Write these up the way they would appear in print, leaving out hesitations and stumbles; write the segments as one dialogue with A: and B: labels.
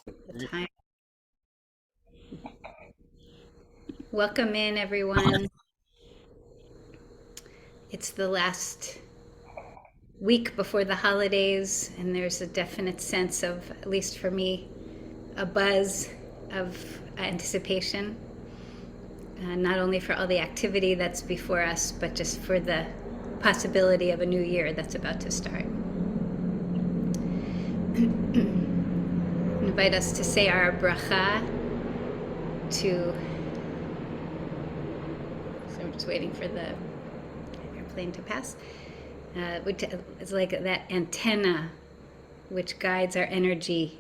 A: The time. Welcome in, everyone. It's the last week before the holidays, and there's a definite sense of, at least for me, a buzz of anticipation, not only for all the activity that's before us, but just for the possibility of a new year that's about to start. Invite us to say our bracha to. So I'm just waiting for the airplane to pass. Which is like that antenna which guides our energy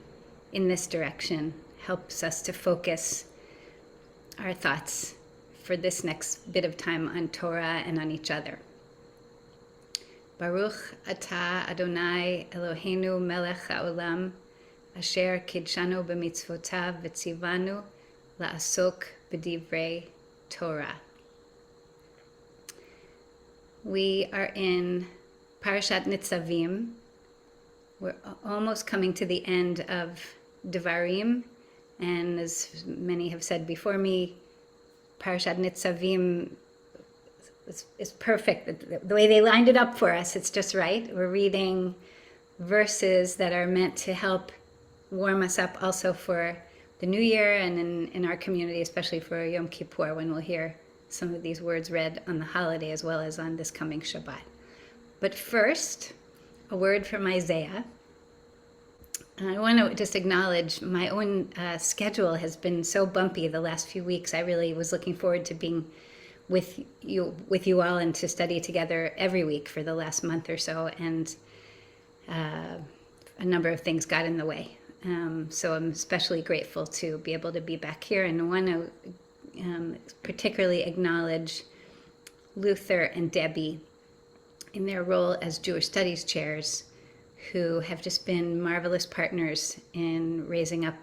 A: in this direction, helps us to focus our thoughts for this next bit of time on Torah and on each other. Baruch atah Adonai Eloheinu melech haolam asher kidshanu b'mitzvotav v'tzivanu la'asok b'divrei Torah. We are in Parashat Nitzavim. We're almost coming to the end of Devarim, and as many have said before me, Parashat Nitzavim is perfect. The way they lined it up for us, it's just right. We're reading verses that are meant to help warm us up also for the new year and in our community, especially for Yom Kippur, when we'll hear some of these words read on the holiday as well as on this coming Shabbat. But first, a word from Isaiah. I want to just acknowledge my own schedule has been so bumpy the last few weeks. I really was looking forward to being with you all and to study together every week for the last month or so, and a number of things got in the way. So I'm especially grateful to be able to be back here, and I want to particularly acknowledge Luther and Debbie in their role as Jewish Studies chairs, who have just been marvelous partners in raising up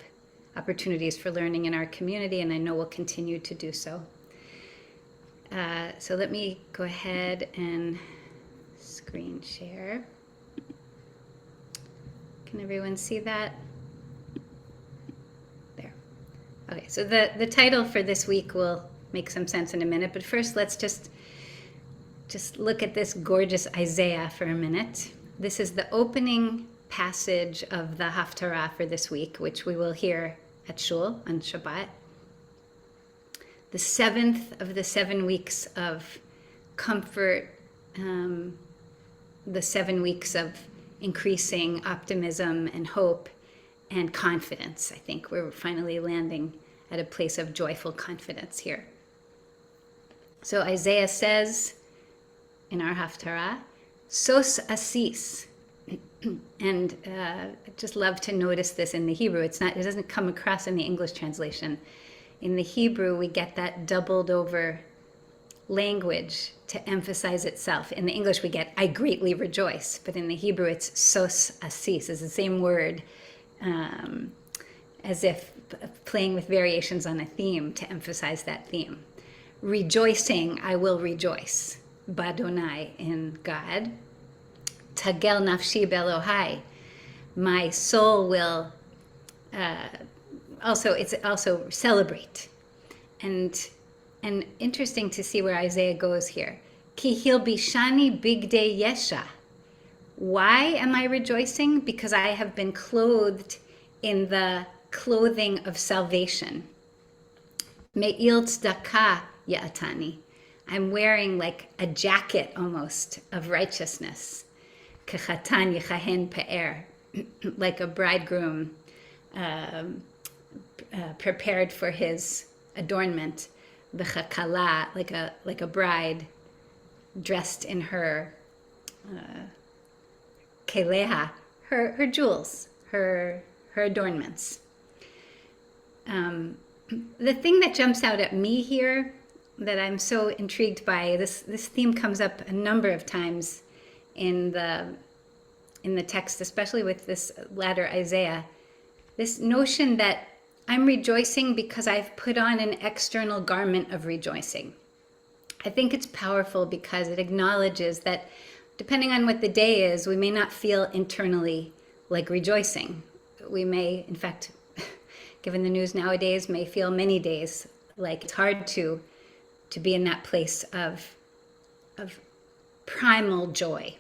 A: opportunities for learning in our community, and I know will continue to do so. So let me go ahead and screen share. Can everyone see that? There. Okay, so the title for this week will make some sense in a minute, but first let's just look at this gorgeous Isaiah for a minute. This is the opening passage of the Haftarah for this week, which we will hear at Shul on Shabbat. The seventh of the 7 weeks of comfort, the 7 weeks of increasing optimism and hope and confidence. I think we're finally landing at a place of joyful confidence here. So Isaiah says in our Haftarah, Sos asis. And I just love to notice this in the Hebrew. It doesn't come across in the English translation. In the Hebrew, we get that doubled over language to emphasize itself. In the English, we get I greatly rejoice, but in the Hebrew, it's sos asis. It's the same word, as if playing with variations on a theme to emphasize that theme. Rejoicing, I will rejoice. Badonai, in God. Tagel nafshi belohai, my soul will also celebrate. And interesting to see where Isaiah goes here. Ki hilbishani bigdei yesha. Why am I rejoicing? Because I have been clothed in the clothing of salvation. Me'il tzedakah ya'atani. I'm wearing like a jacket almost of righteousness. Kechatan yichahen pe'er, like a bridegroom prepared for his adornment. V'chakala, like a bride dressed in her keleha, her jewels, her adornments. The thing that jumps out at me here that I'm so intrigued by, this theme comes up a number of times in the text, especially with this latter Isaiah, this notion that I'm rejoicing because I've put on an external garment of rejoicing. I think it's powerful because it acknowledges that depending on what the day is, we may not feel internally like rejoicing. We may, in fact, given the news nowadays, may feel many days like it's hard to be in that place of primal joy.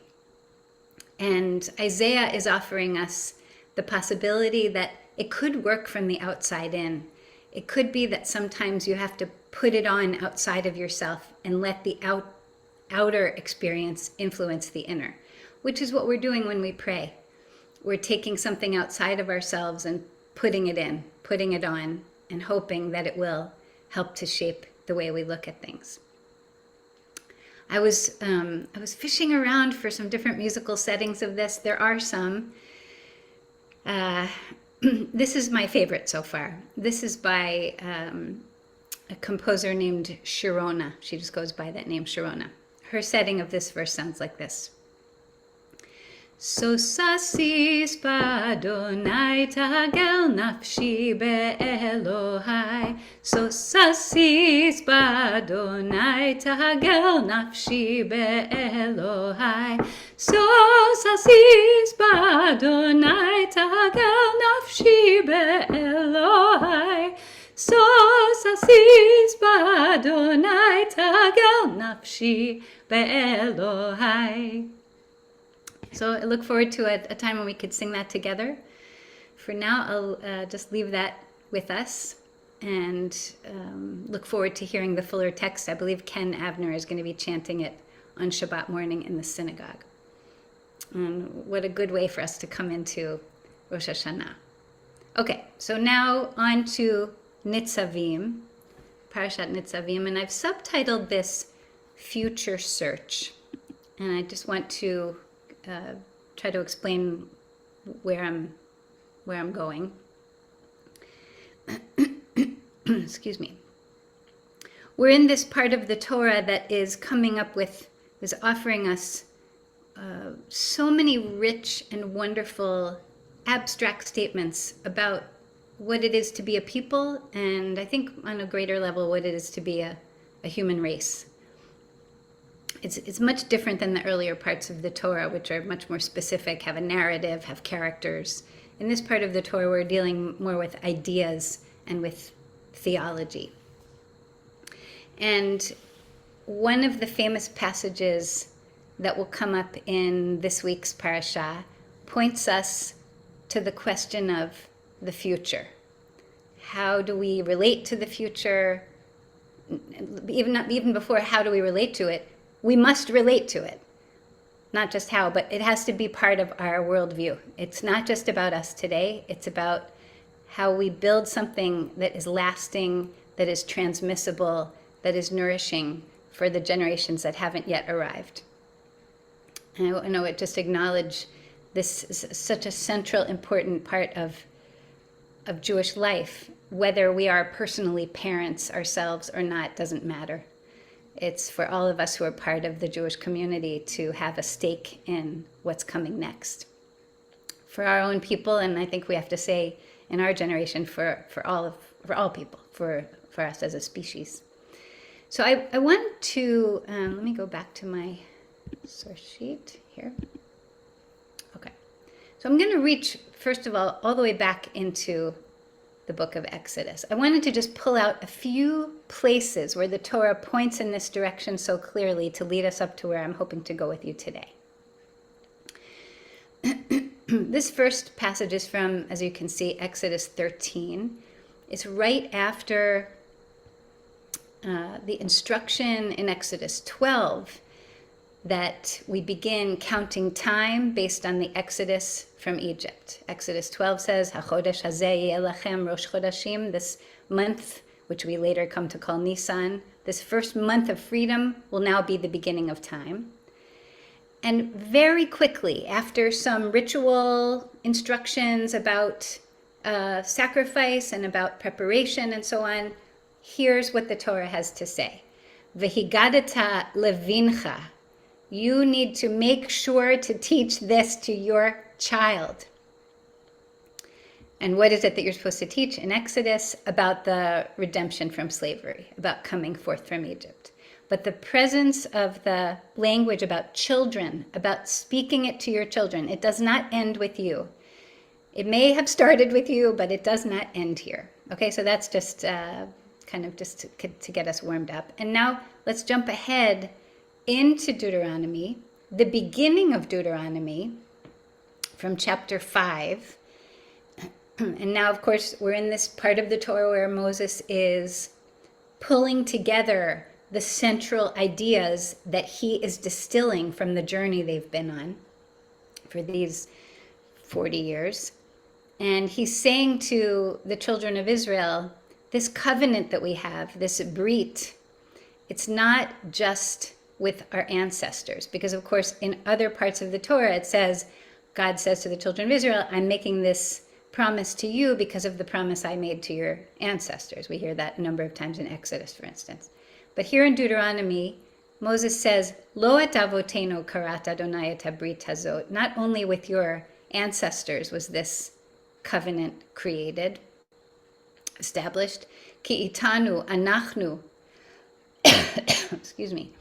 A: And Isaiah is offering us the possibility that it could work from the outside in. It could be that sometimes you have to put it on outside of yourself and let the outer experience influence the inner, which is what we're doing when we pray. We're taking something outside of ourselves and putting it in, putting it on, and hoping that it will help to shape the way we look at things. I was fishing around for some different musical settings of this. There are some. This is my favorite so far. This is by a composer named Sharona. She just goes by that name, Sharona. Her setting of this verse sounds like this. So sasis b'Adonai tagel nafshi be'Elohai. So sasis b'Adonai tagel nafshi be'Elohai. So sasis b'Adonai tagel nafshi be'Elohai. So sasis b'Adonai tagel nafshi be'Elohai. So I look forward to a time when we could sing that together. For now, I'll just leave that with us and look forward to hearing the fuller text. I believe Ken Abner is going to be chanting it on Shabbat morning in the synagogue. And what a good way for us to come into Rosh Hashanah. Okay, so now on to Nitzavim, Parashat Nitzavim, and I've subtitled this Future Search. And I just want to try to explain where I'm going. Excuse me. We're in this part of the Torah that is offering us so many rich and wonderful abstract statements about what it is to be a people, and I think on a greater level what it is to be a human race. It's much different than the earlier parts of the Torah, which are much more specific, have a narrative, have characters. In this part of the Torah, we're dealing more with ideas and with theology. And one of the famous passages that will come up in this week's parasha points us to the question of the future. How do we relate to the future? Even before how do we relate to it, we must relate to it. Not just how, but it has to be part of our worldview. It's not just about us today. It's about how we build something that is lasting, that is transmissible, that is nourishing for the generations that haven't yet arrived. And I would just acknowledge this is such a central, important part of Jewish life. Whether we are personally parents ourselves or not doesn't matter. It's for all of us who are part of the Jewish community to have a stake in what's coming next. For our own people, and I think we have to say in our generation, for all people, for us as a species. So I want to, let me go back to my source sheet here. Okay. So I'm going to reach, first of all the way back into the book of Exodus. I wanted to just pull out a few places where the Torah points in this direction so clearly to lead us up to where I'm hoping to go with you today. This first passage is from, as you can see, Exodus 13. It's right after the instruction in Exodus 12 that we begin counting time based on the Exodus from Egypt. Exodus 12 says, HaChodesh hazeh yeh lachem Rosh Chodashim, this month, which we later come to call Nisan, this first month of freedom will now be the beginning of time. And very quickly, after some ritual instructions about sacrifice and about preparation and so on, here's what the Torah has to say. V'higadata levincha. You need to make sure to teach this to your child. And what is it that you're supposed to teach in Exodus? About the redemption from slavery, about coming forth from Egypt. But the presence of the language about children, about speaking it to your children, it does not end with you. It may have started with you, but it does not end here. Okay, so that's just kind of just to get us warmed up. And now let's jump ahead into Deuteronomy, the beginning of Deuteronomy from chapter 5. And now, of course, we're in this part of the Torah where Moses is pulling together the central ideas that he is distilling from the journey they've been on for these 40 years. And he's saying to the children of Israel, this covenant that we have, this brit, it's not just with our ancestors. Because, of course, in other parts of the Torah, it says, God says to the children of Israel, I'm making this promise to you because of the promise I made to your ancestors. We hear that a number of times in Exodus, for instance. But here in Deuteronomy, Moses says, Lo et avotenu karat Adonai et habrit hazot. Not only with your ancestors was this covenant created, established, ki itanu anachnu, excuse me,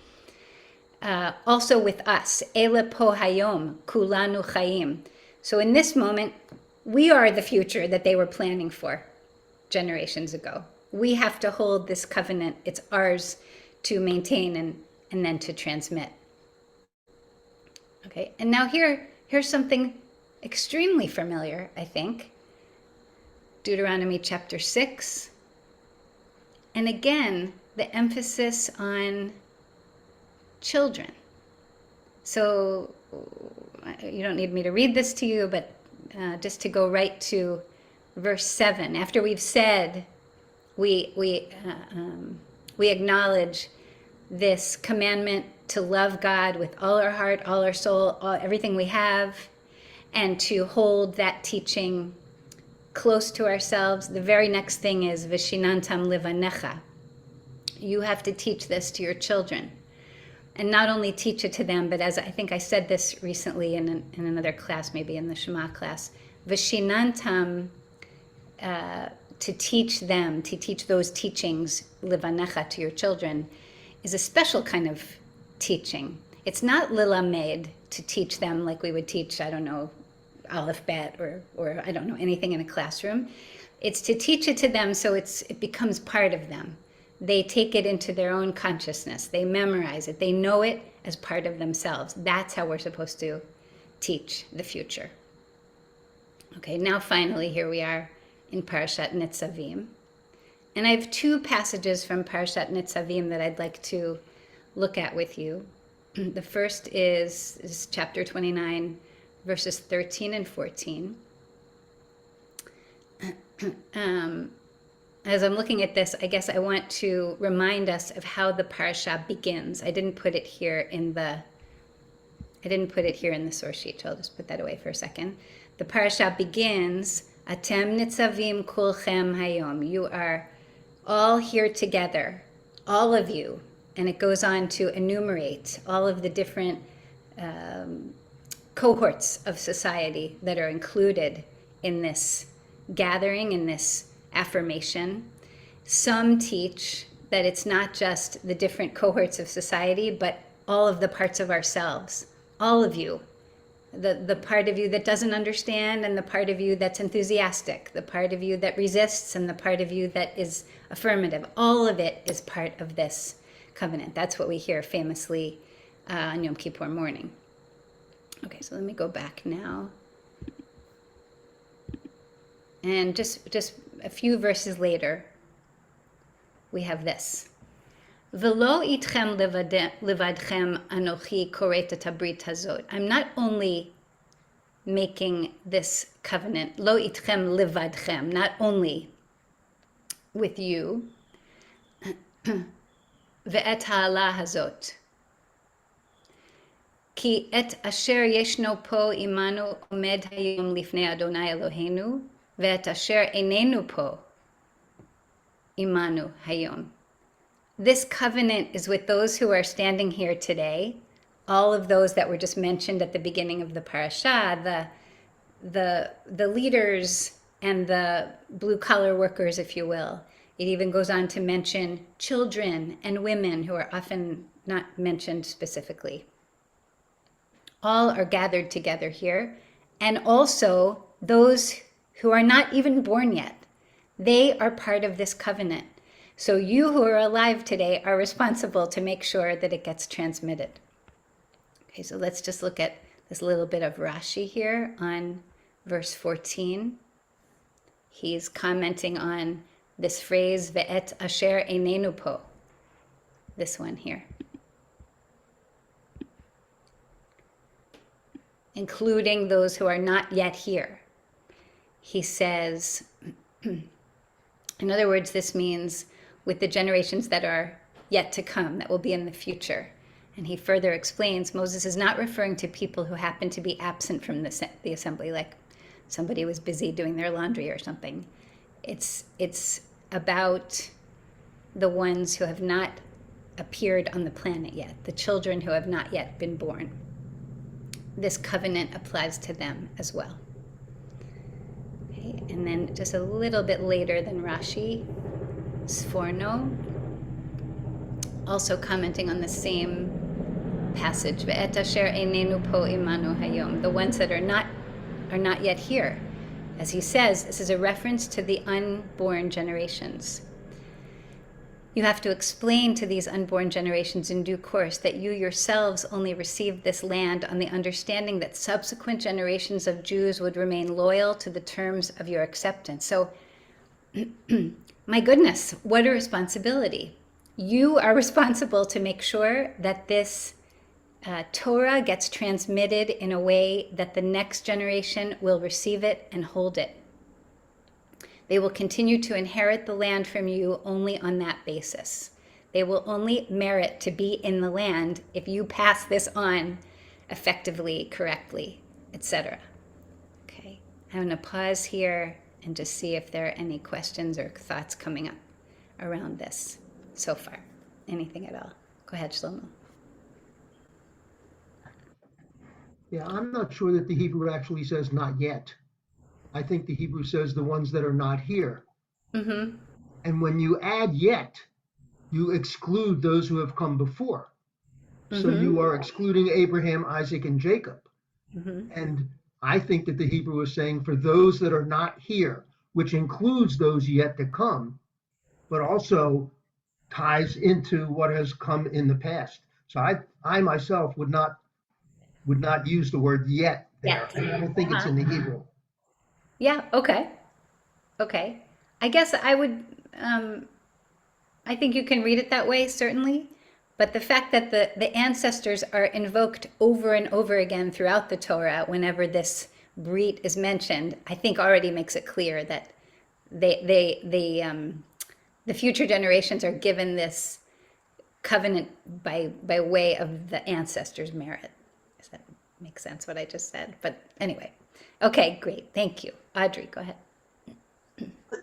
A: also with us, ele po hayom kulanu chayim. So in this moment, we are the future that they were planning for generations ago. We have to hold this covenant. It's ours to maintain and then to transmit. Okay, and now here's something extremely familiar, I think. Deuteronomy chapter 6. And again, the emphasis on children. So you don't need me to read this to you, but just to go right to verse 7. After we've said, we acknowledge this commandment to love God with all our heart, all our soul, everything we have, and to hold that teaching close to ourselves. The very next thing is Vishinantam livanecha. You have to teach this to your children. And not only teach it to them, but as I think I said this recently in another class, maybe in the Shema class, Vishinantam, to teach them, to teach those teachings, livanecha, to your children, is a special kind of teaching. It's not lilamed, to teach them like we would teach, I don't know, Aleph Bet or I don't know, anything in a classroom. It's to teach it to them so it becomes part of them. They take it into their own consciousness. They memorize it. They know it as part of themselves. That's how we're supposed to teach the future. Okay, now finally here we are in Parashat Nitzavim. And I have two passages from Parashat Nitzavim that I'd like to look at with you. The first is chapter 29, verses 13 and 14. As I'm looking at this, I guess I want to remind us of how the parasha begins. I didn't put it here in the source sheet, so I'll just put that away for a second. The parasha begins, Atem nitzavim kulchem hayom. You are all here together, all of you. And it goes on to enumerate all of the different cohorts of society that are included in this gathering, in this affirmation. Some teach that it's not just the different cohorts of society, but all of the parts of ourselves, all of you. The part of you that doesn't understand, and the part of you that's enthusiastic, the part of you that resists, and the part of you that is affirmative. All of it is part of this covenant. That's what we hear famously on Yom Kippur morning. Okay, so let me go back now. And just a few verses later, we have this. V'lo itchem levadchem anochi koret et habrit hazot. I'm not only making this covenant, lo itchem levadchem, not only with you, ve'et ha'ala hazot. Ki et asher yeshno po imanu omed hayom lifnei Adonai Eloheinu, ve'et asher einenu po imanu hayom. This covenant is with those who are standing here today, all of those that were just mentioned at the beginning of the parasha, the leaders and the blue-collar workers, if you will. It even goes on to mention children and women who are often not mentioned specifically. All are gathered together here, and also those who are not even born yet. They are part of this covenant. So you who are alive today are responsible to make sure that it gets transmitted. Okay, so let's just look at this little bit of Rashi here on verse 14. He's commenting on this phrase, Ve'et asher einenu po, this one here. Including those who are not yet here. He says, in other words, this means with the generations that are yet to come, that will be in the future. And he further explains, Moses is not referring to people who happen to be absent from the assembly, like somebody was busy doing their laundry or something. It's about the ones who have not appeared on the planet yet, the children who have not yet been born. This covenant applies to them as well. Okay, and then just a little bit later than Rashi, Sforno, also commenting on the same passage, Ve'et asher einenu po imanu hayom, the ones that are not yet here. As he says, this is a reference to the unborn generations. You have to explain to these unborn generations in due course that you yourselves only received this land on the understanding that subsequent generations of Jews would remain loyal to the terms of your acceptance. So, my goodness, what a responsibility. You are responsible to make sure that this Torah gets transmitted in a way that the next generation will receive it and hold it. They will continue to inherit the land from you only on that basis. They will only merit to be in the land if you pass this on effectively, correctly, etc. Okay, I'm going to pause here and just see if there are any questions or thoughts coming up around this so far. Anything at all? Go ahead, Shlomo.
B: Yeah, I'm not sure that the Hebrew actually says not yet. I think the Hebrew says the ones that are not here.
A: Mm-hmm.
B: And when you add yet, you exclude those who have come before. So you are excluding Abraham, Isaac, and Jacob. And I think that the Hebrew is saying for those that are not here, which includes those yet to come, but also ties into what has come in the past. So I myself would not use the word yet there.
A: Yet.
B: I don't think it's in the Hebrew.
A: Yeah, okay. Okay. I guess I would, I think you can read it that way, certainly. But the fact that the ancestors are invoked over and over again throughout the Torah, whenever this Brit is mentioned, I think already makes it clear that the future generations are given this covenant by way of the ancestors' merit. Does that make sense what I just said? But anyway. Okay, great. Thank you. Audrey, go ahead.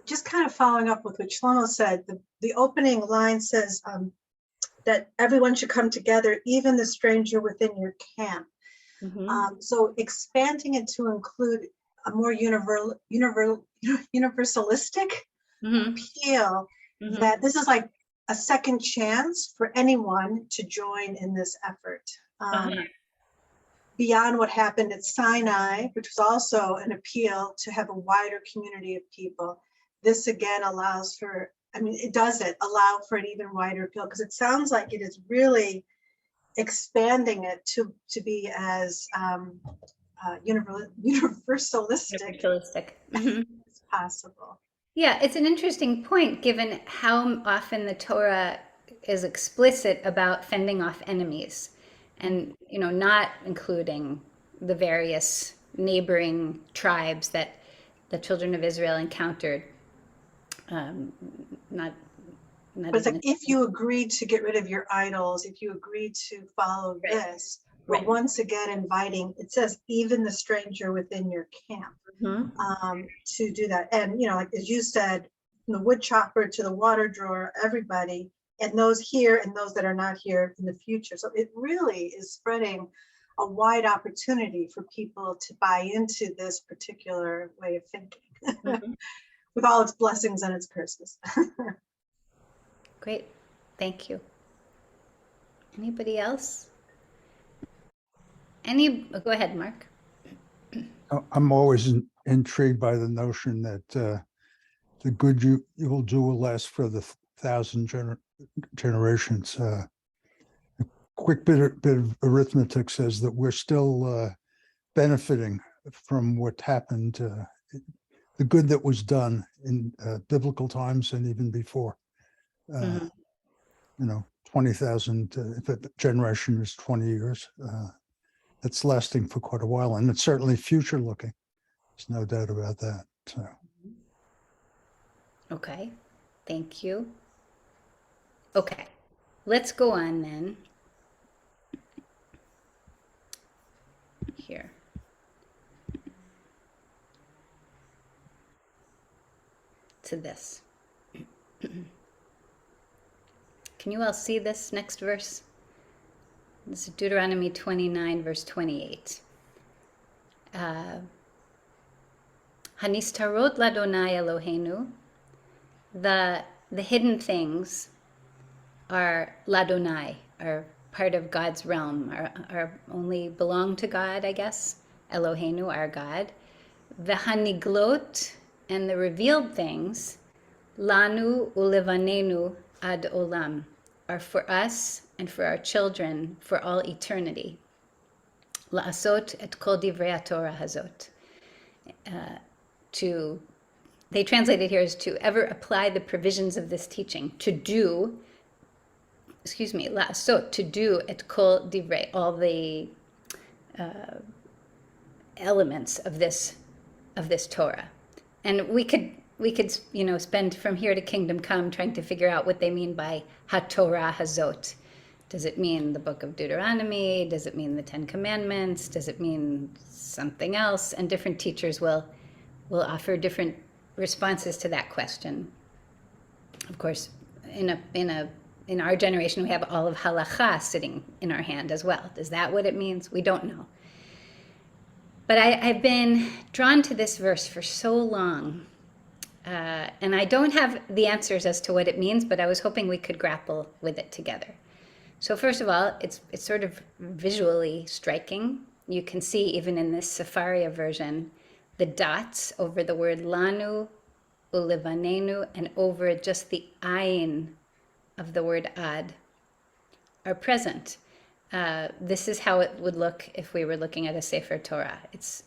C: Just kind of following up with what Shlomo said, the opening line says that everyone should come together, even the stranger within your camp. So expanding it to include a more universalistic appeal, that this is like a second chance for anyone to join in this effort. Beyond what happened at Sinai, which was also an appeal to have a wider community of people, this again allows for, allow for an even wider appeal, because it sounds like it is really expanding it to be as universalistic as possible.
A: Yeah, it's an interesting point given how often the Torah is explicit about fending off enemies and, not including the various neighboring tribes that the children of Israel encountered.
C: But it's like, if you agreed to get rid of your idols, if you agreed to follow this, we're once again inviting, it says, even the stranger within your camp, to do that. And, like as you said, from the wood chopper to the water drawer, everybody, and those here and those that are not here in the future. So it really is spreading a wide opportunity for people to buy into this particular way of thinking with all its blessings and its curses.
A: Great. Thank you. Anybody else? Go ahead, Mark.
D: I'm always intrigued by the notion that the good you will do will last for the 1,000 generations. A quick bit of arithmetic says that we're still benefiting from what happened, the good that was done in biblical times and even before.
A: Mhm.
D: 20,000, if a generation is 20 years, it's lasting for quite a while, and it's certainly future looking. There's no doubt about that. So.
A: Okay, thank you. Okay, let's go on then. Here. To this. Can you all see this next verse? This is Deuteronomy 29, verse 28. Hanistarot ladonai Eloheinu. The hidden things are ladonai, are part of God's realm, are only belong to God, I guess. Eloheinu, our God. V'haniglot, and the revealed things, lanu ulevanenu ad olam, are for us and for our children for all eternity. La'asot et kol divrei Torah hazot. They translate it here as to ever apply the provisions of this teaching, to do, la'asot, to do et kol divrei, all the elements of this Torah. And we could spend from here to kingdom come trying to figure out what they mean by HaTorah Hazot. Does it mean the book of Deuteronomy? Does it mean the Ten Commandments? Does it mean something else? And different teachers will offer different responses to that question. Of course, in our generation, we have all of halacha sitting in our hand as well. Is that what it means? We don't know. But I've been drawn to this verse for so long, and I don't have the answers as to what it means, but I was hoping we could grapple with it together. So first of all, it's sort of visually striking. You can see even in this Sefaria version, the dots over the word lanu, ulevanenu, and over just the ayin of the word ad are present. This is how it would look if we were looking at a Sefer Torah. It's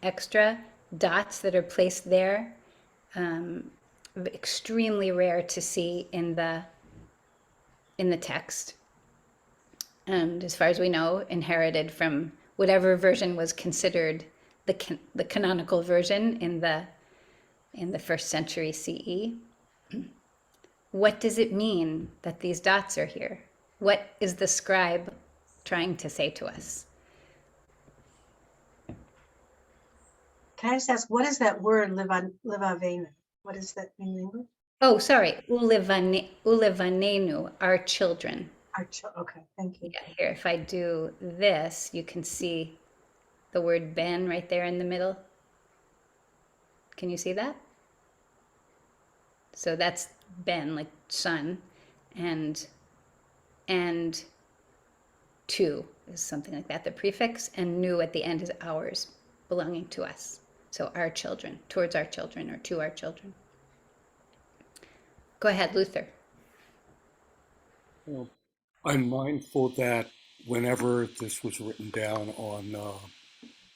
A: extra dots that are placed there, extremely rare to see in the text. And as far as we know, inherited from whatever version was considered the canonical version in the first century CE. What does it mean that these dots are here? What is the scribe trying to say to us?
C: Can I just ask, what is that word, livavenu? What does that mean in English?
A: Oh, sorry, ulevanenu, our children.
C: Okay, thank you.
A: Yeah, here, if I do this, you can see the word ben right there in the middle. Can you see that? So that's ben, like son, and to is something like that, the prefix, and nu at the end is ours, belonging to us. So our children, towards our children, or to our children. Go ahead, Luther.
E: Well, I'm mindful that whenever this was written down on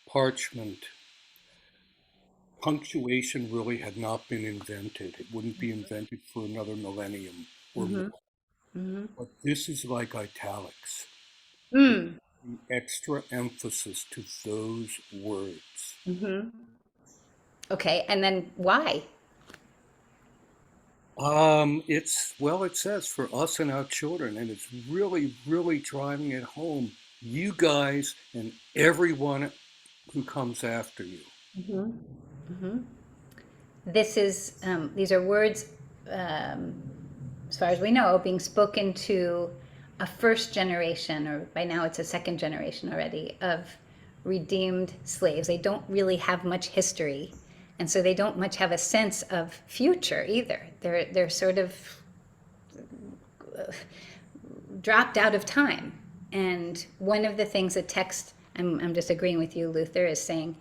E: parchment, punctuation really had not been invented. It wouldn't be invented for another millennium or more.
A: Mm-hmm.
E: But this is like italics.
A: Mm.
E: The extra emphasis to those words.
A: Mm-hmm. Okay, and then why?
E: It says for us and our children, and it's really, really driving it home. You guys and everyone who comes after you.
A: Mm-hmm. Mm-hmm. These are words, as far as we know, being spoken to a first generation, or by now it's a second generation already, of redeemed slaves. They don't really have much history, and so they don't much have a sense of future either. They're sort of dropped out of time. And one of the things the text, I'm just agreeing with you, Luther, is saying,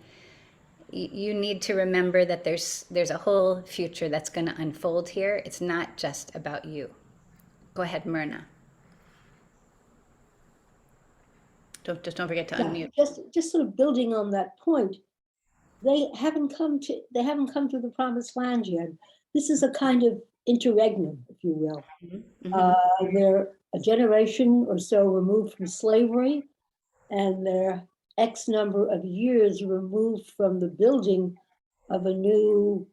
A: you need to remember that there's a whole future that's going to unfold here. It's not just about you. Go ahead, Myrna. Don't forget to unmute.
F: Just sort of building on that point, they haven't come to the promised land yet. This is a kind of interregnum, if you will. They're a generation or so removed from slavery, and they're X number of years removed from the building of a new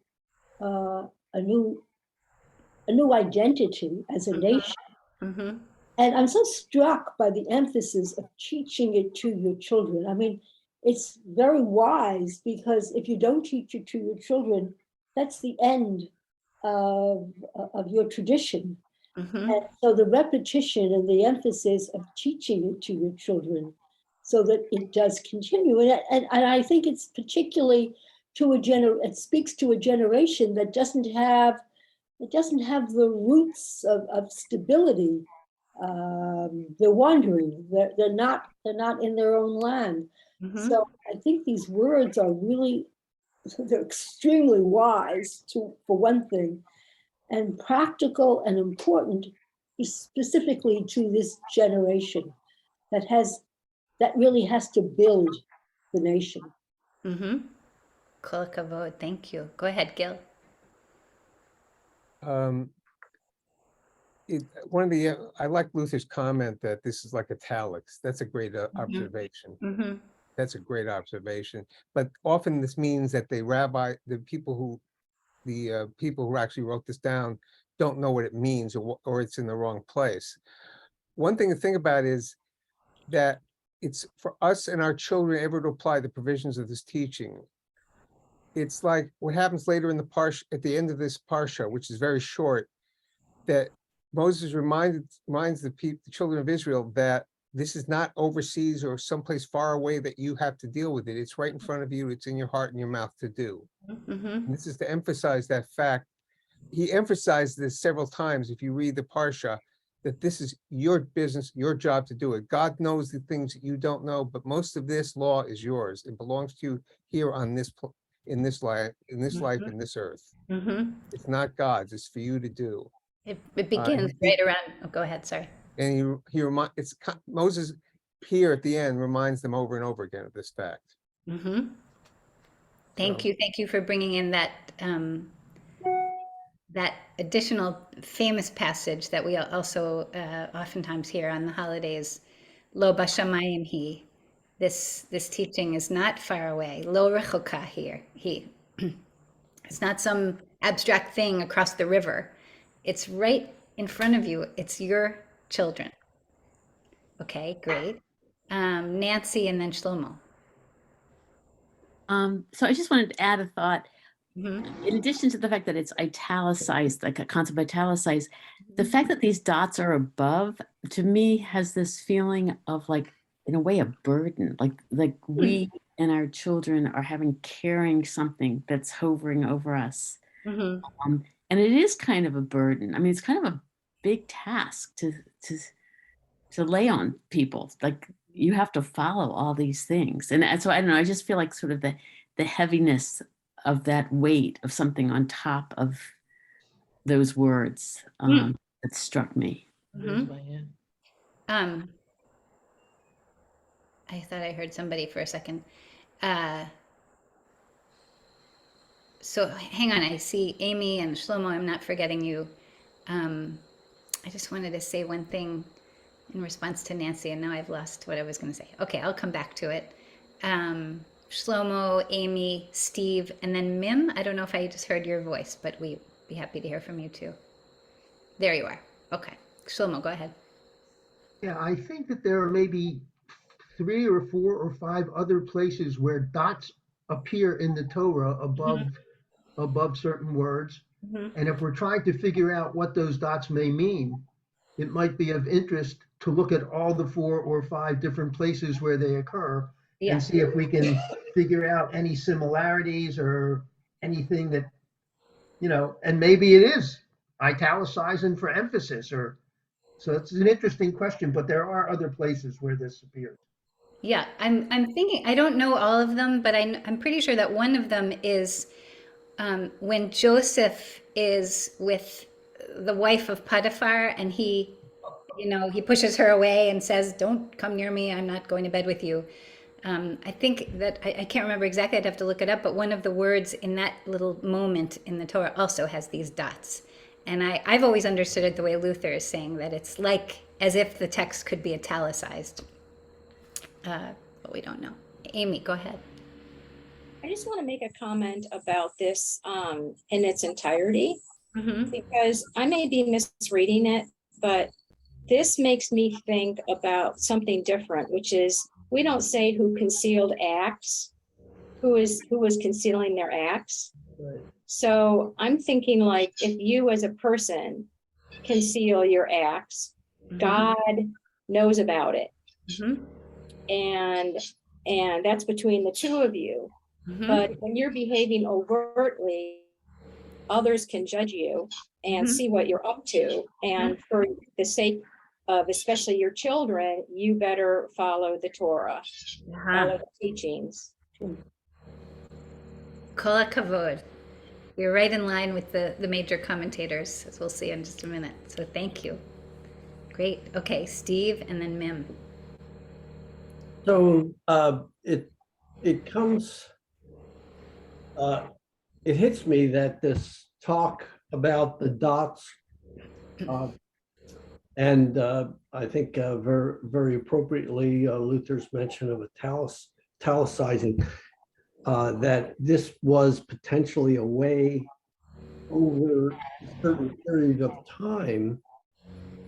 F: identity as a nation. And I'm so struck by the emphasis of teaching it to your children. I mean, it's very wise, because if you don't teach it to your children, that's the end of your tradition. And so the repetition and the emphasis of teaching it to your children so that it does continue. And I think it's particularly it speaks to a generation that doesn't have the roots of stability. They're wandering. They're not in their own land. So I think these words are really, they're extremely wise for one thing, and practical and important specifically to this generation that really has to build the nation.
A: Kol kavod. Thank you. Go ahead, Gil.
G: I like Luther's comment that this is like italics. That's a great observation. That's a great observation. But often this means that the people who actually wrote this down don't know what it means, or it's in the wrong place. One thing to think about is that it's for us and our children ever to apply the provisions of this teaching. It's like what happens later in the parsha, at the end of this parsha, which is very short, that Moses reminds the children of Israel that this is not overseas or someplace far away that you have to deal with it. It's right in front of you. It's in your heart and your mouth to do. And this is to emphasize that fact. He emphasized this several times. If you read the Parsha, that this is your business, your job to do it. God knows the things that you don't know, but most of this law is yours. It belongs to you here on this, in this life, in this earth. It's not God's. It's for you to do.
A: It begins right around. Oh, go ahead. Sorry.
G: And Moses here at the end reminds them over and over again of this fact.
A: Thank you for bringing in that that additional famous passage that we also oftentimes hear on the holidays. Lo bashamayim hi. This teaching is not far away. Lo rechoka here. It's not some abstract thing across the river. It's right in front of you. It's your children. Okay, great. Nancy and then Shlomo.
H: So I just wanted to add a thought. In addition to the fact that it's italicized, like a concept italicized, the fact that these dots are above, to me, has this feeling of, like, in a way, a burden. Like we and our children are carrying something that's hovering over us. And it is kind of a burden. I mean, it's kind of a big task to lay on people. Like, you have to follow all these things. And so I don't know, I just feel like sort of the heaviness of that weight of something on top of those words that struck me.
A: I thought I heard somebody for a second. So hang on, I see Amy and Shlomo. I'm not forgetting you. I just wanted to say one thing in response to Nancy, and now I've lost what I was going to say. Okay, I'll come back to it. Shlomo, Amy, Steve, and then Mim. I don't know if I just heard your voice, but we'd be happy to hear from you too. There you are. Okay. Shlomo, go ahead.
B: Yeah, I think that there are maybe 3 or 4 or 5 other places where dots appear in the Torah above certain words. And if we're trying to figure out what those dots may mean, it might be of interest to look at all the 4 or 5 different places where they occur and see if we can figure out any similarities or anything that, and maybe it is italicizing for emphasis, so it's an interesting question, but there are other places where this appears.
A: Yeah, I'm thinking, I don't know all of them, but I'm pretty sure that one of them is when Joseph is with the wife of Potiphar and he pushes her away and says, "Don't come near me. I'm not going to bed with you." I think that I can't remember exactly. I'd have to look it up. But one of the words in that little moment in the Torah also has these dots. And I've always understood it the way Luther is saying, that it's like as if the text could be italicized. But we don't know. Amy, go ahead.
I: I just want to make a comment about this in its entirety, because I may be misreading it, but this makes me think about something different, which is we don't say who concealed acts, who was concealing their acts.
J: Right.
I: So I'm thinking, like, if you as a person conceal your acts, God knows about it. And that's between the two of you. But when you're behaving overtly, others can judge you and see what you're up to. And for the sake of especially your children, you better follow the Torah, follow the teachings.
A: Kol hakavod. You're right in line with the major commentators, as we'll see in just a minute. So thank you. Great. Okay, Steve and then Mim.
J: So it comes, it hits me that this talk about the dots, and I think very, very appropriately, Luther's mention of italicizing, that this was potentially a way over a certain period of time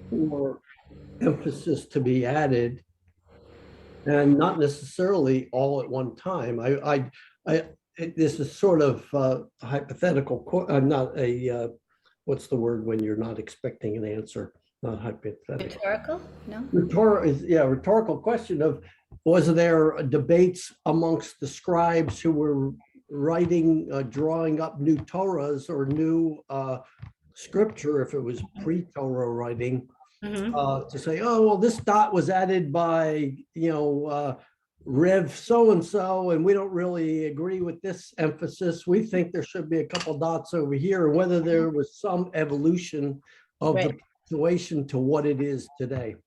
J: for emphasis to be added, and not necessarily all at one time. This is sort of hypothetical, not a, what's the word when you're not expecting an answer? Not hypothetical.
A: Rhetorical? No?
J: Rhetorical question of, was there debates amongst the scribes who were writing, drawing up new Torahs or new scripture, if it was pre-Torah writing, to say, oh, well, this dot was added by, Rev so-and-so, and we don't really agree with this emphasis. We think there should be a couple dots over here, whether there was some evolution of the situation to what it is today.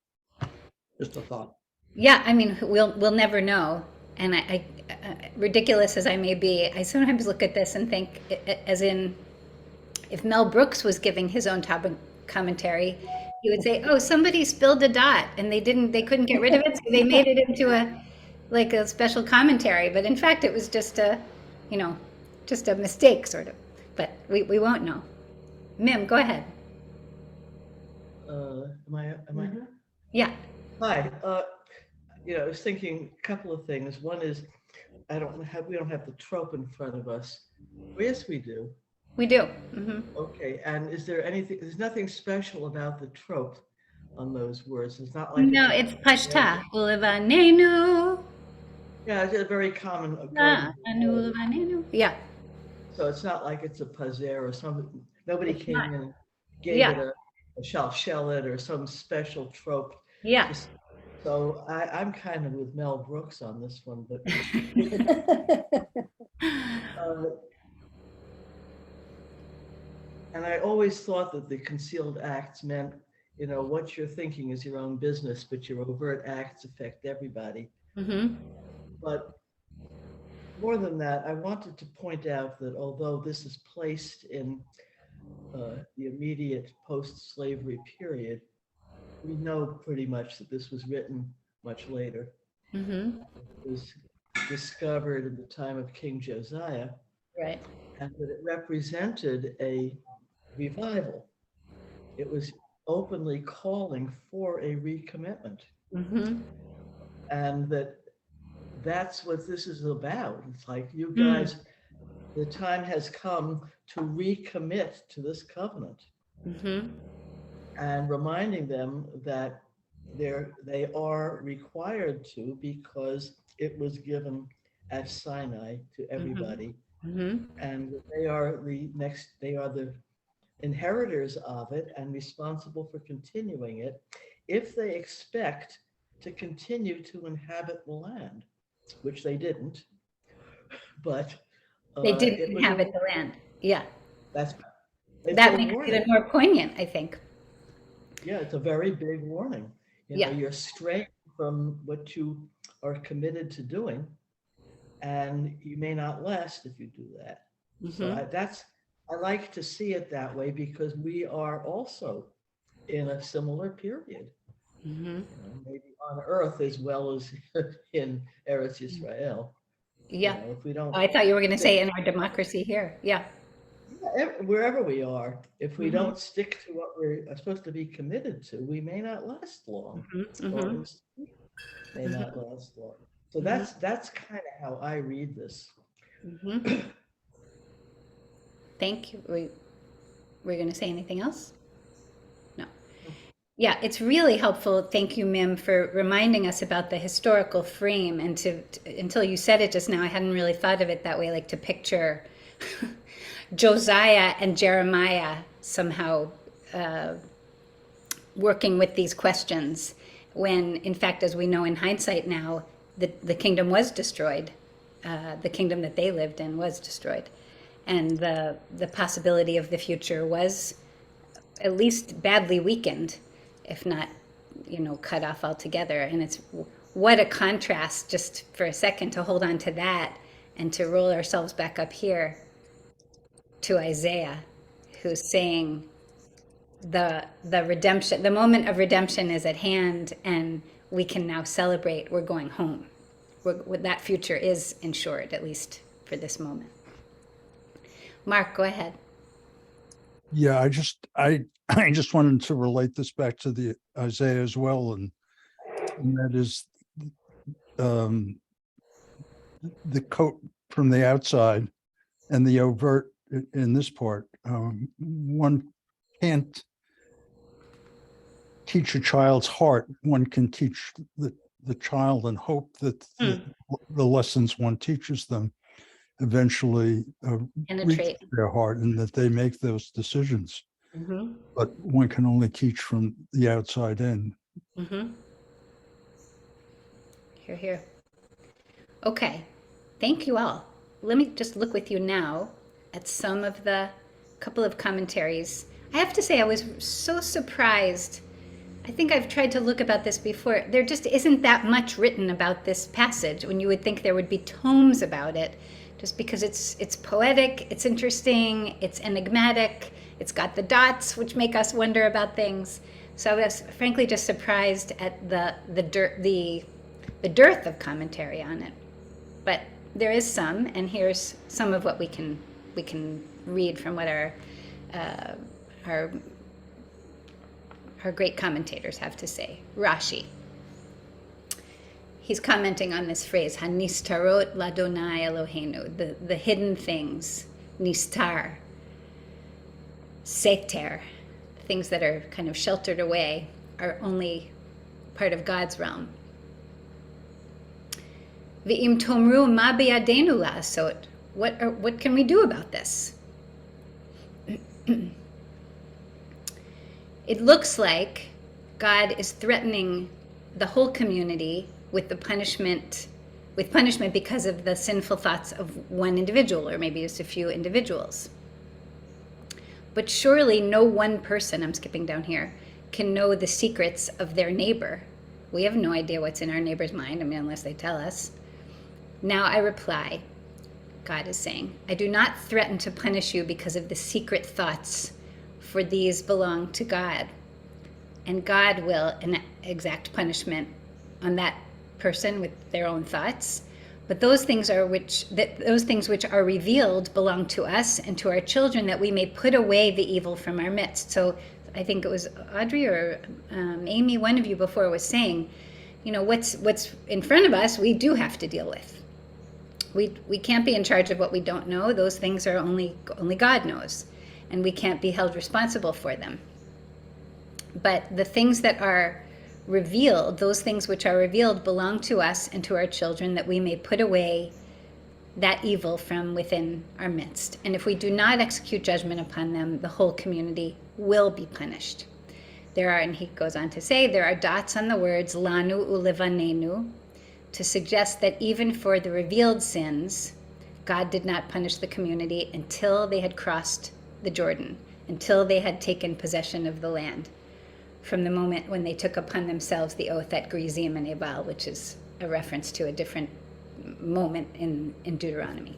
J: Just a thought.
A: Yeah, I mean, we'll never know. And I ridiculous as I may be, I sometimes look at this and think, as in, if Mel Brooks was giving his own commentary, he would say, "Oh, somebody spilled a dot, and they couldn't get rid of it, so they made it into a special commentary." But in fact, it was just a mistake, sort of. But we won't know. Mim, go ahead.
K: Am I?
A: Yeah.
K: Hi. I was thinking a couple of things. One is, we don't have the trope in front of us. Well, yes, we do.
A: We do.
K: Okay. And there's nothing special about the trope on those words. It's not like.
A: No, it's pashta. Ulevanenu.
K: Yeah, it's a very common.
A: Yeah.
K: So it's not like it's a pazer or something. Nobody came in and gave it a shalshelet or some special trope.
A: Yeah.
K: So I'm kind of with Mel Brooks on this one, but and I always thought that the concealed acts meant, what you're thinking is your own business, but your overt acts affect everybody. But more than that, I wanted to point out that although this is placed in the immediate post-slavery period, we know pretty much that this was written much later. It was discovered in the time of King Josiah.
A: Right.
K: And that it represented a revival. It was openly calling for a recommitment. And that's what this is about. It's like, you guys, the time has come to recommit to this covenant. And reminding them that they are required to, because it was given at Sinai to everybody. And they are the inheritors of it and responsible for continuing it, if they expect to continue to inhabit the land, which they didn't. But
A: They didn't
K: it was
A: inhabit the land. Yeah.
K: That's it's
A: That
K: a
A: makes it
K: warning.
A: even more poignant, I think.
K: Yeah, it's a very big warning. You know,
A: Yeah.
K: you're straying from what you are committed to doing, and you may not last if you do that. So I like to see it that way because we are also in a similar period. You know, maybe on earth as well as in Eretz Yisrael.
A: Yeah.
K: You know, if we don't
A: I thought you were going to say
K: stick,
A: in our democracy here. Yeah.
K: wherever we are, if we don't stick to what we're supposed to be committed to, we may not last long. Or may not last long. So that's kind of how I read this.
A: Thank you. Were you going to say anything else? No. Yeah, it's really helpful. Thank you, Mim, for reminding us about the historical frame. And until you said it just now, I hadn't really thought of it that way, like to picture Josiah and Jeremiah somehow working with these questions when, in fact, as we know in hindsight now, the kingdom was destroyed. The kingdom that they lived in was destroyed. And the possibility of the future was at least badly weakened, if not, cut off altogether. And it's what a contrast, just for a second, to hold on to that and to roll ourselves back up here to Isaiah, who's saying the redemption, the moment of redemption is at hand, and we can now celebrate. We're going home. That future is ensured, at least for this moment. Mark, go ahead.
D: Yeah, I just wanted to relate this back to the Isaiah as well, and that is the coat from the outside and the overt in this part. One can't teach a child's heart. One can teach the child and hope that the lessons one teaches them eventually reach their heart and that they make those decisions. But one can only teach from the outside in.
A: Hear, hear. Okay, thank you all. Let me just look with you now at some of the couple of commentaries. I have to say I was so surprised. I think I've tried to look about this before. There just isn't that much written about this passage when you would think there would be tomes about it, just because it's poetic, it's interesting, it's enigmatic, it's got the dots which make us wonder about things. So I was frankly just surprised at the dearth of commentary on it. But there is some, and here's some of what we can read from what our great commentators have to say. Rashi. He's commenting on this phrase, Hanistarot ladonai Eloheinu, the hidden things, nistar, seter, things that are kind of sheltered away, are only part of God's realm. V'im tomru ma biyadenu la'asot, what can we do about this? It looks like God is threatening the whole community with punishment because of the sinful thoughts of one individual, or maybe just a few individuals. But surely no one person, I'm skipping down here, can know the secrets of their neighbor. We have no idea what's in our neighbor's mind, unless they tell us. Now I reply, God is saying, I do not threaten to punish you because of the secret thoughts, for these belong to God. And God will exact punishment on that person with their own thoughts. But those things which are revealed belong to us and to our children, that we may put away the evil from our midst. So I think it was Audrey or Amy, one of you before, was saying, what's in front of us, we do have to deal with. We can't be in charge of what we don't know. Those things are only God knows, and we can't be held responsible for them. But the things that are revealed, those things which are revealed, belong to us and to our children, that we may put away that evil from within our midst. And if we do not execute judgment upon them, the whole community will be punished. and he goes on to say, there are dots on the words lanu ulevanenu to suggest that even for the revealed sins, God did not punish the community until they had crossed the Jordan, until they had taken possession of the land, from the moment when they took upon themselves the oath at Gerizim and Ebal, which is a reference to a different moment in Deuteronomy.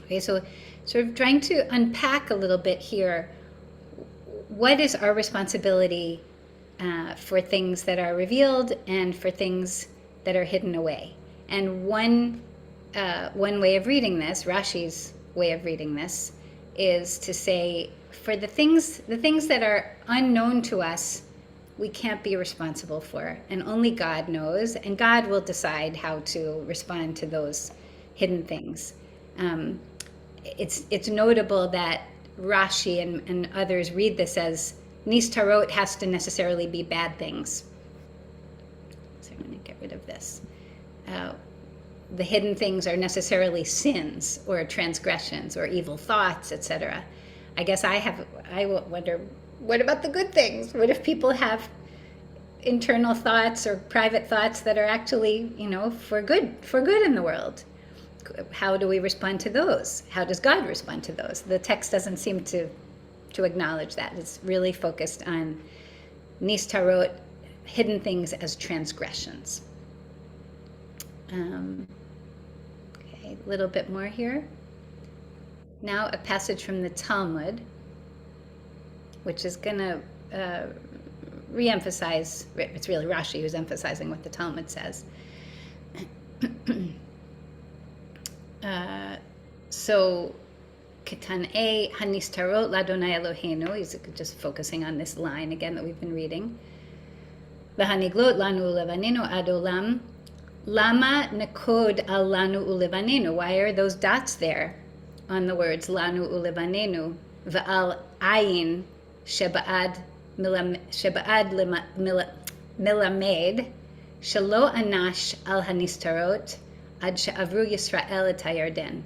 A: Okay, so sort of trying to unpack a little bit here, what is our responsibility for things that are revealed and for things that are hidden away? And one way of reading this, Rashi's way of reading this, is to say, for the things that are unknown to us, we can't be responsible for, and only God knows, and God will decide how to respond to those hidden things. It's notable that Rashi and others read this as Nis Tarot has to necessarily be bad things. So I'm going to get rid of this. The hidden things are necessarily sins or transgressions or evil thoughts, etc. I guess I wonder, what about the good things? What if people have internal thoughts or private thoughts that are actually, for good in the world? How do we respond to those? How does God respond to those? The text doesn't seem to acknowledge that. It's really focused on Nis Tarot, hidden things as transgressions. Okay, a little bit more here. Now a passage from the Talmud, which is going to re-emphasize, it's really Rashi who's emphasizing what the Talmud says. So, Ketan A, Hanis Tarot Ladonai Eloheinu, he's just focusing on this line again that we've been reading. V'haniglot lanu ulevanenu adolam, lama nakod al lanu ulevanenu. Why are those dots there on the words lanu ulevanenu v'al ayin sheba'ad milamed shelo anash al hanistarot ad she'avru Yisrael et hayarden.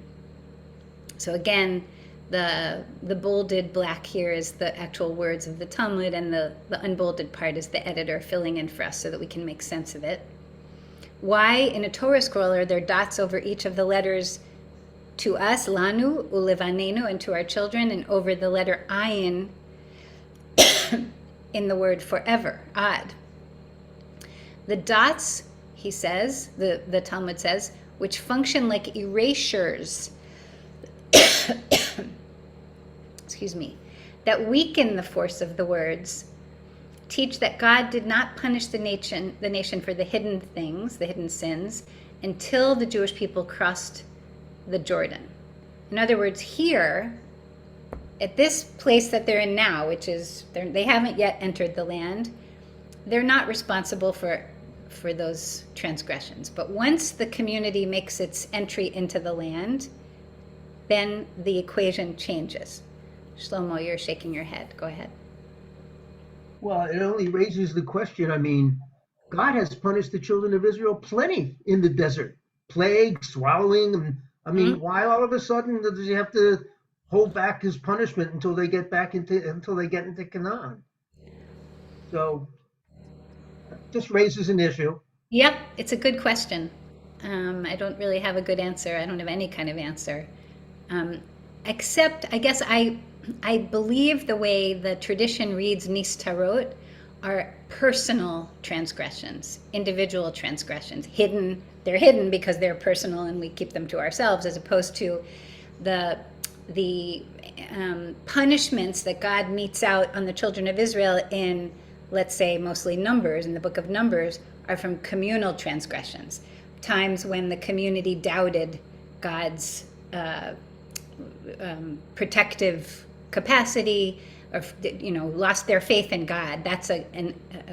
A: So again, the bolded black here is the actual words of the Talmud, and the unbolded part is the editor filling in for us so that we can make sense of it. Why in a Torah scroll are there dots over each of the letters to us, lanu, ulevanenu, and to our children, and over the letter ayin in the word forever, ad? The dots, he says, the Talmud says, which function like erasures, excuse me, that weaken the force of the words, teach that God did not punish the nation for the hidden things, the hidden sins, until the Jewish people crossed the Jordan. In other words, here, at this place that they're in now, which is, they haven't yet entered the land, they're not responsible for those transgressions. But once the community makes its entry into the land, then the equation changes. Shlomo, you're shaking your head. Go ahead.
B: Well, it only raises the question. I mean, God has punished the children of Israel plenty in the desert. Plague, swallowing. And, I mean, why all of a sudden does he have to hold back his punishment until they get into Canaan? So just raises an issue.
A: Yep, it's a good question. I don't really have a good answer. I don't have any kind of answer. Except, I guess I believe the way the tradition reads Nis Tarot are personal transgressions, individual transgressions, hidden. They're hidden because they're personal and we keep them to ourselves, as opposed to the punishments that God metes out on the children of Israel in, let's say, mostly Numbers, in the book of Numbers, are from communal transgressions, times when the community doubted God's protective capacity, or lost their faith in God. That's a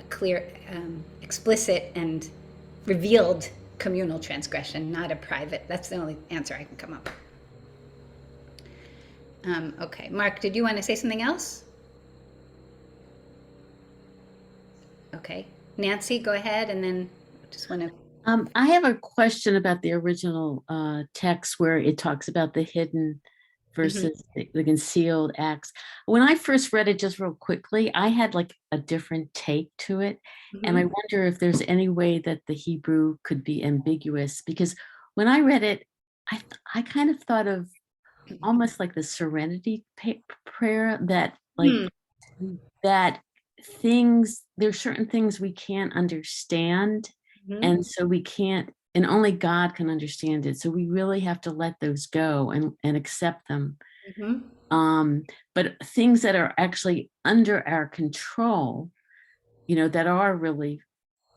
A: clear, explicit, and revealed communal transgression, not a private. That's the only answer I can come up with. Okay, Mark, did you want to say something else? Okay, Nancy, go ahead, and then just want to.
H: I have a question about the original text where it talks about the hidden versus the concealed acts. When I first read it just real quickly, I had like a different take to it. And I wonder if there's any way that the Hebrew could be ambiguous, because when I read it, I kind of thought of almost like the serenity prayer, that like that there's certain things we can't understand, and so we can't, and only God can understand it, so we really have to let those go and accept them. But things that are actually under our control, that are really,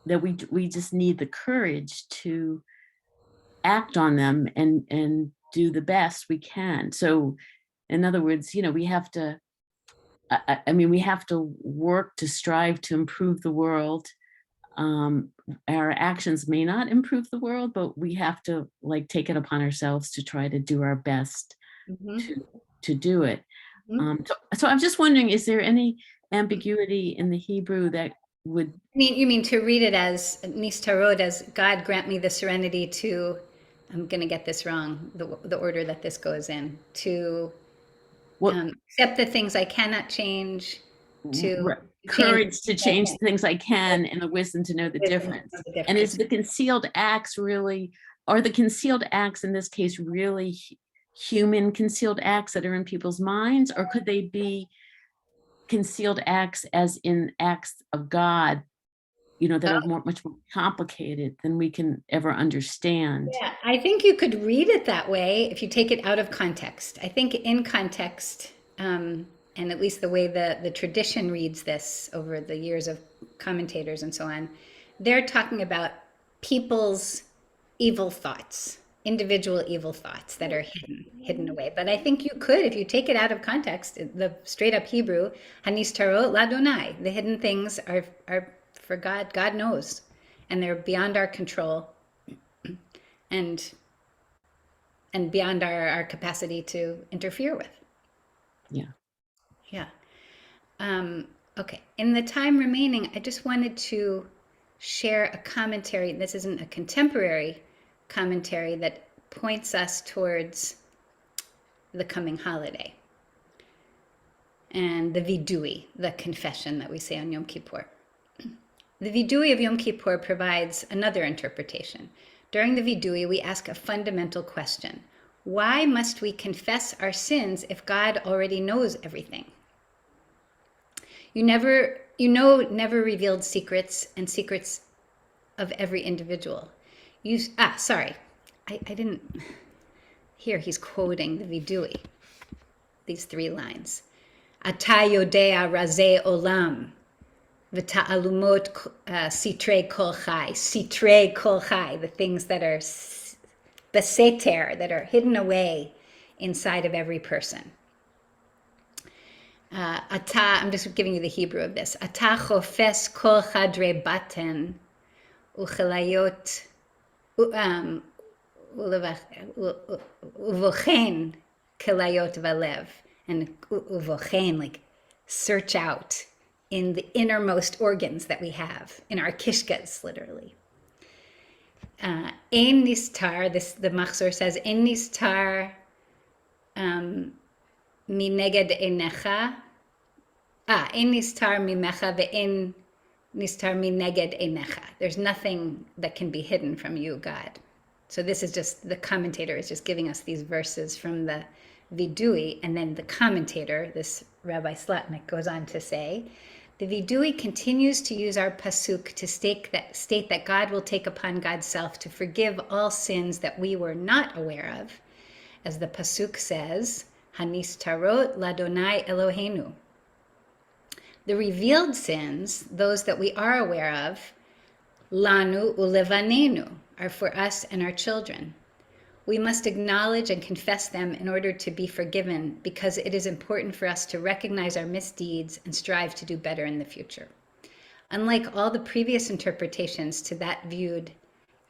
H: that we just need the courage to act on them and do the best we can. So in other words, we have to, I mean, we have to work to strive to improve the world. Our actions may not improve the world, but we have to like take it upon ourselves to try to do our best to do it. So I'm just wondering, is there any ambiguity in the Hebrew that would?
A: You mean to read it as nistarod, as God grant me the serenity to, I'm going to get this wrong, the order that this goes in, to accept the things I cannot change, to
H: courage to change the things I can, and the wisdom to know the difference. And is the concealed acts really, are the concealed acts in this case really human concealed acts that are in people's minds, or could they be concealed acts as in acts of God, that are much more complicated than we can ever understand?
A: Yeah, I think you could read it that way if you take it out of context. I think in context, and at least the way the tradition reads this over the years of commentators and so on, they're talking about people's evil thoughts, individual evil thoughts that are hidden away. But I think you could, if you take it out of context, the straight up Hebrew, hanistarot ladonai, the hidden things are for God. God knows, and they're beyond our control, and beyond our capacity to interfere with. Yeah. Okay. In the time remaining, I just wanted to share a commentary. This isn't a contemporary commentary that points us towards the coming holiday and the vidui, the confession that we say on Yom Kippur. The vidui of Yom Kippur provides another interpretation. During the vidui, we ask a fundamental question. Why must we confess our sins if God already knows everything? Never revealed secrets and secrets of every individual. Sorry. I didn't. Here he's quoting the vidui. These 3 lines. Ata yodea razeh olam. V'ta'alumot sitrei kol chai. Sitrei kol chai. The things that are beseter, that are hidden away inside of every person. I'm just giving you the Hebrew of this. Ata chofes kol chadre baten uchelayot uvochen kelayot valev. And uvochen, like search out in the innermost organs that we have, in our kishkas, literally. Ein nistar, the Machzor says, Ein nistar mineged einecha. Ein nistar mimecha ve'ein nistar mineged einecha. There's nothing that can be hidden from you, God. So this is just, the commentator is just giving us these verses from the vidui, and then the commentator, this Rabbi Slotnick, goes on to say, the vidui continues to use our pasuk to state that God will take upon God's self to forgive all sins that we were not aware of, as the pasuk says, hanistarot ladonai Eloheinu. The revealed sins, those that we are aware of, lanu ulevanenu, are for us and our children. We must acknowledge and confess them in order to be forgiven, because it is important for us to recognize our misdeeds and strive to do better in the future. Unlike all the previous interpretations that viewed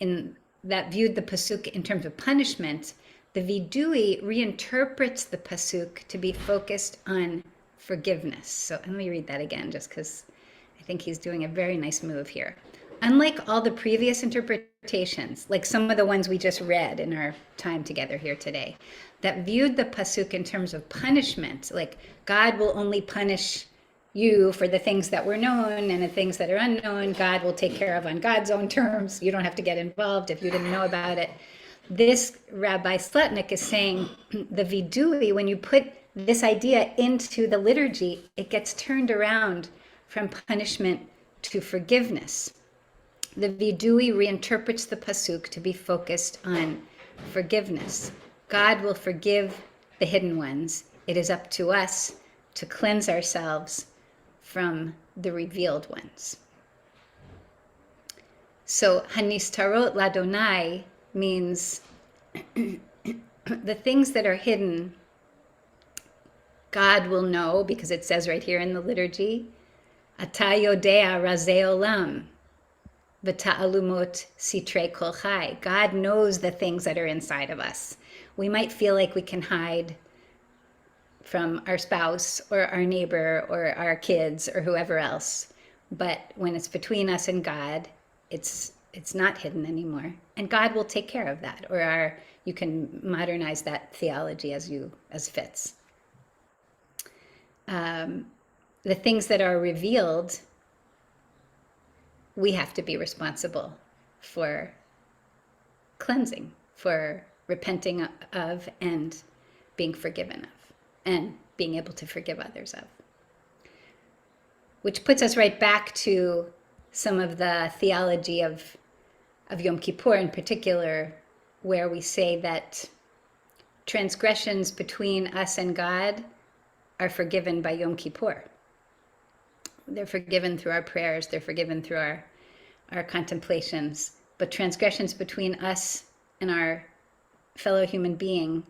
A: the pasuk in terms of punishment, the vidui reinterprets the pasuk to be focused on forgiveness. So let me read that again, just because I think he's doing a very nice move here. unlike all the previous interpretations, like some of the ones we just read in our time together here today, that viewed the pasuk in terms of punishment, like God will only punish you for the things that were known, and the things that are unknown, God will take care of on God's own terms. You don't have to get involved if you didn't know about it. This Rabbi Slotnick is saying the vidui, when you put this idea into the liturgy, it gets turned around from punishment to forgiveness. The vidui reinterprets the pasuk to be focused on forgiveness. God will forgive the hidden ones. It is up to us to cleanse ourselves from the revealed ones. So hanistarot ladonai means the things that are hidden, God will know, because it says right here in the liturgy, Ata yodea razei olam v'ta'alumot sitrei kol chai. God knows the things that are inside of us. We might feel like we can hide from our spouse or our neighbor or our kids or whoever else, but when it's between us and God, it's not hidden anymore, and God will take care of that. Or you can modernize that theology as fits. The things that are revealed, we have to be responsible for cleansing, for repenting of, and being forgiven of, and being able to forgive others of. Which puts us right back to some of the theology of Yom Kippur in particular, where we say that transgressions between us and God are forgiven by Yom Kippur. They're forgiven through our prayers, they're forgiven through our contemplations, but transgressions between us and our fellow human being,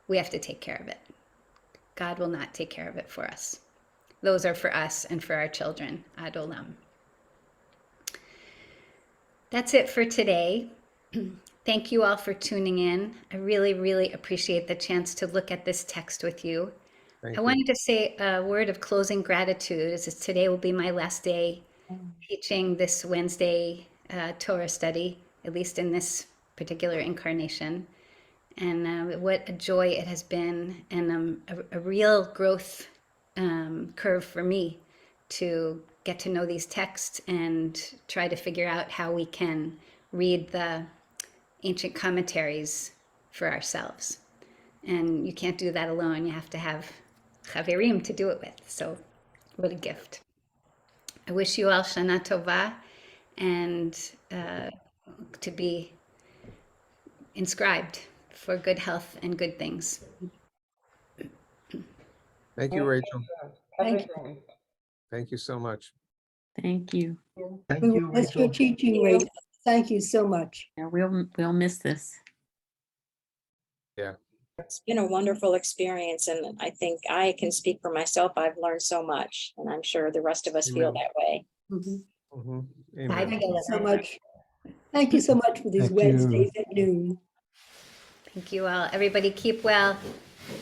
A: we have to take care of it. God will not take care of it for us. Those are for us and for our children, ad olam. That's it for today. Thank you all for tuning in. I really, really appreciate the chance to look at this text with you. I wanted to say a word of closing gratitude, as today will be my last day teaching this Wednesday Torah study, at least in this particular incarnation. And what a joy it has been, and a real growth curve for me to get to know these texts and try to figure out how we can read the ancient commentaries for ourselves. And you can't do that alone. You have to have chaverim to do it with. So what a gift. I wish you all Shana Tova, and to be inscribed for good health and good things.
G: Thank you, Rachel.
F: Thank you.
G: Thank you so much.
H: Thank you.
B: Thank
F: We will
B: you,
F: miss your
B: Rachel.
F: teaching, Rachel. Thank you so much.
H: Yeah, we'll miss this.
G: Yeah.
I: It's been a wonderful experience, and I think I can speak for myself. I've learned so much, and I'm sure the rest of us feel
G: Amen.
I: that way.
F: Mhm.
G: Mhm.
A: I
G: Amen.
F: Thank
A: feel
F: you
A: it.
F: so much. Thank you so much for these
D: Thank you.
F: Wednesdays at noon.
A: Thank you all. Everybody keep well.